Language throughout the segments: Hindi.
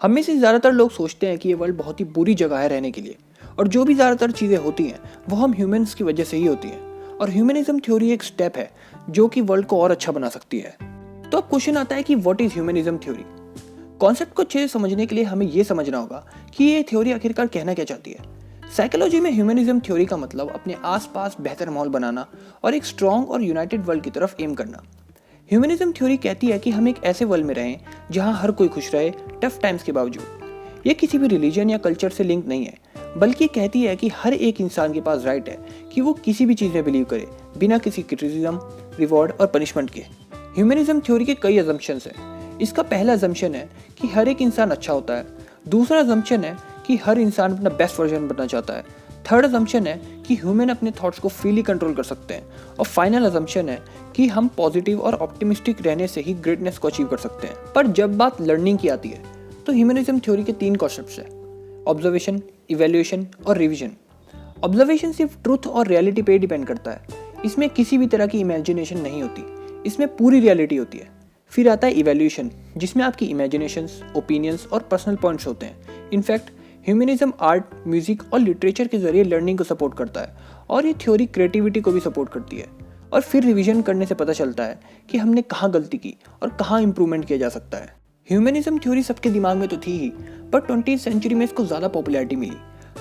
हम में से ज़्यादातर लोग सोचते हैं कि ये वर्ल्ड बहुत ही बुरी जगह है रहने के लिए, और जो भी ज़्यादातर चीज़ें होती हैं वो हम ह्यूमंस की वजह से ही होती हैं। और ह्यूमनिज्म थ्योरी एक स्टेप है जो कि वर्ल्ड को और अच्छा बना सकती है। तो अब क्वेश्चन आता है कि what is humanism theory. Concept को अच्छे से समझने के लिए हमें ये समझना होगा कि ये थ्योरी आखिरकार कहना क्या चाहती है। साइकोलॉजी में ह्यूमनिज्म थ्योरी का मतलब अपने आसपास बेहतर माहौल बनाना और एक स्ट्रॉन्ग और यूनाइटेड वर्ल्ड की तरफ एम करना। ह्यूमनिज्म थ्योरी कहती है कि हम एक ऐसे वर्ल्ड में रहें जहां हर कोई खुश रहे टफ टाइम्स के बावजूद। ये किसी भी रिलीजन या कल्चर से लिंक नहीं है, बल्कि कहती है कि हर एक इंसान के पास राइट है कि वो किसी भी चीज़ में बिलीव करे बिना किसी क्रिटिसिज्म, रिवॉर्ड और पनिशमेंट के। ह्यूमनिज्म थ्योरी के कई अजम्पशंस हैं। इसका पहला अजम्पशन है कि हर एक इंसान अच्छा होता है। दूसरा अजम्पशन है कि हर इंसान अपना बेस्ट वर्जन बनना चाहता है। थर्ड अजम्पशन है कि ह्यूमन अपने थॉट्स को फ्रीली कंट्रोल कर सकते हैं। और फाइनल अजम्पशन है कि हम पॉजिटिव और ऑप्टिमिस्टिक रहने से ही ग्रेटनेस को अचीव कर सकते हैं। पर जब बात लर्निंग की आती है तो ह्यूमनिज्म थ्योरी के 3 कॉन्सेप्ट्स हैं: ऑब्जर्वेशन, इवैल्यूएशन और रिविजन। ऑब्जर्वेशन सिर्फ ट्रुथ और रियलिटी पे डिपेंड करता है। इसमें किसी भी तरह की इमेजिनेशन नहीं होती, इसमें पूरी रियलिटी होती है। फिर आता है इवैल्यूएशन, जिसमें आपकी इमेजिनेशंस, ओपिनियंस और पर्सनल पॉइंट्स होते हैं। इनफैक्ट ह्यूमनिज्म आर्ट, म्यूजिक और लिटरेचर के जरिए लर्निंग को सपोर्ट करता है, और ये थ्योरी क्रिएटिविटी को भी सपोर्ट करती है। और फिर रिवीजन करने से पता चलता है कि हमने कहाँ गलती की और कहाँ इंप्रूवमेंट किया जा सकता है। ह्यूमनिज्म थ्योरी सबके दिमाग में तो थी ही, पर 20वीं सेंचुरी में इसको ज़्यादा पॉपुलैरिटी मिली।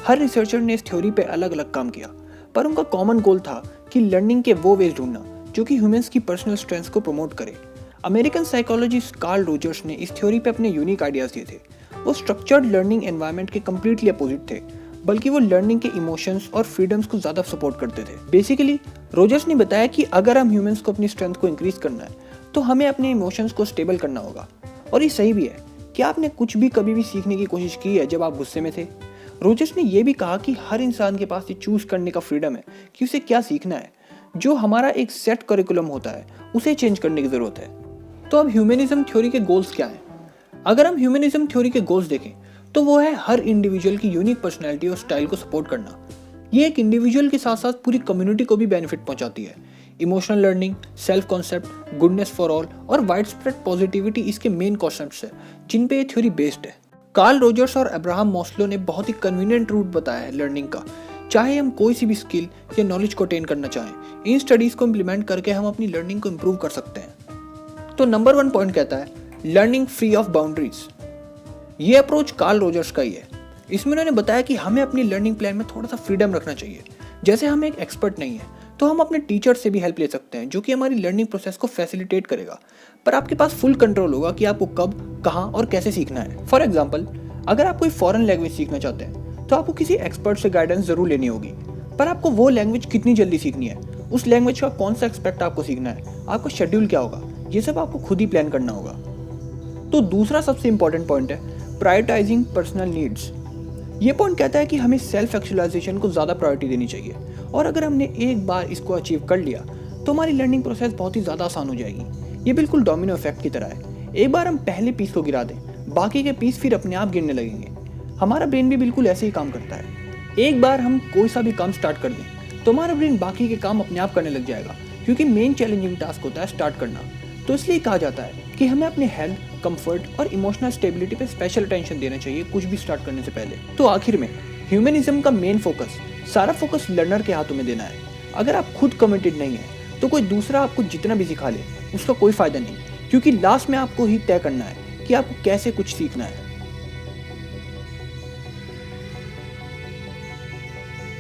हर रिसर्चर ने इस थ्योरी पे अलग अलग काम किया, पर उनका कॉमन गोल था कि लर्निंग के वो वेज ढूंढना जो कि ह्यूमंस की पर्सनल स्ट्रेंथ्स को प्रमोट करे। अमेरिकन साइकोलॉजिस्ट कार्ल रोजर्स ने इस थ्योरी पे अपने यूनिक आइडियाज़ दिए थे। वो स्ट्रक्चर्ड लर्निंग एनवायरनमेंट के कम्प्लीटली अपोजिट थे, बल्कि वो लर्निंग के इमोशंस और फ्रीडम्स को ज़्यादा सपोर्ट करते थे। बेसिकली रोजर्स ने बताया कि अगर हम ह्यूमंस को अपनी स्ट्रेंथ को इंक्रीज करना है तो हमें अपने इमोशंस को स्टेबल करना होगा। और ये सही भी है। क्या आपने कुछ भी कभी भी सीखने की कोशिश की है जब आप गुस्से में थे? रोजर्स ने यह भी कहा कि हर इंसान के पास ये चूज करने का फ्रीडम है कि उसे क्या सीखना है। जो हमारा एक सेट करिकुलम होता है उसे चेंज करने की ज़रूरत है। तो अब ह्यूमनिज्म थ्योरी के गोल्स क्या हैं? अगर हम ह्यूमनिज्म थ्योरी के गोल्स देखें तो वो है हर इंडिविजुअल की यूनिक पर्सनैलिटी और स्टाइल को सपोर्ट करना। ये एक इंडिविजुअल के साथ साथ पूरी कम्युनिटी को भी बेनिफिट पहुंचाती है। Emotional learning, self concept, goodness for all और वाइड स्प्रेड पॉजिटिविटी इसके मेन कॉन्सेप्ट्स हैं जिन पे ये थ्योरी बेस्ड है। कार्ल रोजर्स और अब्राहम मास्लो ने बहुत ही कन्वीनियंट रूट बताया है लर्निंग का। चाहे हम कोई सी भी स्किल या नॉलेज को अटेन करना चाहें, इन स्टडीज़ को इम्प्लीमेंट करके हम अपनी लर्निंग को इम्प्रूव कर सकते हैं। तो नंबर 1 पॉइंट कहता है लर्निंग फ्री ऑफ बाउंड्रीज। ये अप्रोच कार्ल रोजर्स का ही है। इसमें उन्होंने बताया कि हमें अपनी लर्निंग प्लान में थोड़ा सा फ्रीडम रखना चाहिए। जैसे हम एक एक्सपर्ट नहीं है तो हम अपने टीचर से भी हेल्प ले सकते हैं, जो कि हमारी लर्निंग प्रोसेस को फैसिलिटेट करेगा। पर आपके पास फुल कंट्रोल होगा कि आपको कब, कहाँ और कैसे सीखना है। फॉर एग्जाम्पल, अगर आप कोई फॉरेन लैंग्वेज सीखना चाहते हैं तो आपको किसी एक्सपर्ट से गाइडेंस जरूर लेनी होगी। पर आपको वो लैंग्वेज कितनी जल्दी सीखनी है, उस लैंग्वेज का कौन सा एक्सपेक्ट आपको सीखना है, आपका शेड्यूल क्या होगा, ये सब आपको खुद ही प्लान करना होगा। तो दूसरा सबसे इंपॉर्टेंट पॉइंट है प्रायोरिटाइजिंग पर्सनल नीड्स। ये पॉइंट कहता है कि हमें सेल्फ एक्चुअलाइजेशन को ज़्यादा प्रायोरिटी देनी चाहिए, और अगर हमने एक बार इसको अचीव कर लिया तो हमारी लर्निंग प्रोसेस बहुत ही ज़्यादा आसान हो जाएगी। ये बिल्कुल डोमिनो इफेक्ट की तरह है। एक बार हम पहले पीस को गिरा दें, बाकी के पीस फिर अपने आप गिरने लगेंगे। हमारा ब्रेन भी बिल्कुल ऐसे ही काम करता है। एक बार हम कोई सा भी काम स्टार्ट कर दें तो हमारा ब्रेन बाकी के काम अपने आप करने लग जाएगा, क्योंकि मेन चैलेंजिंग टास्क होता है स्टार्ट करना। तो इसलिए कहा जाता है कि हमें अपने हेल्थ, कंफर्ट और इमोशनल स्टेबिलिटी पे स्पेशल अटेंशन देना चाहिए कुछ भी स्टार्ट करने से पहले। तो आखिर में ह्यूमनिज्म का मेन फोकस, सारा फोकस लर्नर के हाथों में देना है। अगर आप खुद कमिटेड नहीं है तो कोई दूसरा आपको जितना भी सिखा ले उसका कोई फायदा नहीं, क्योंकि लास्ट में आपको ही तय करना है कि आपको कैसे कुछ सीखना है।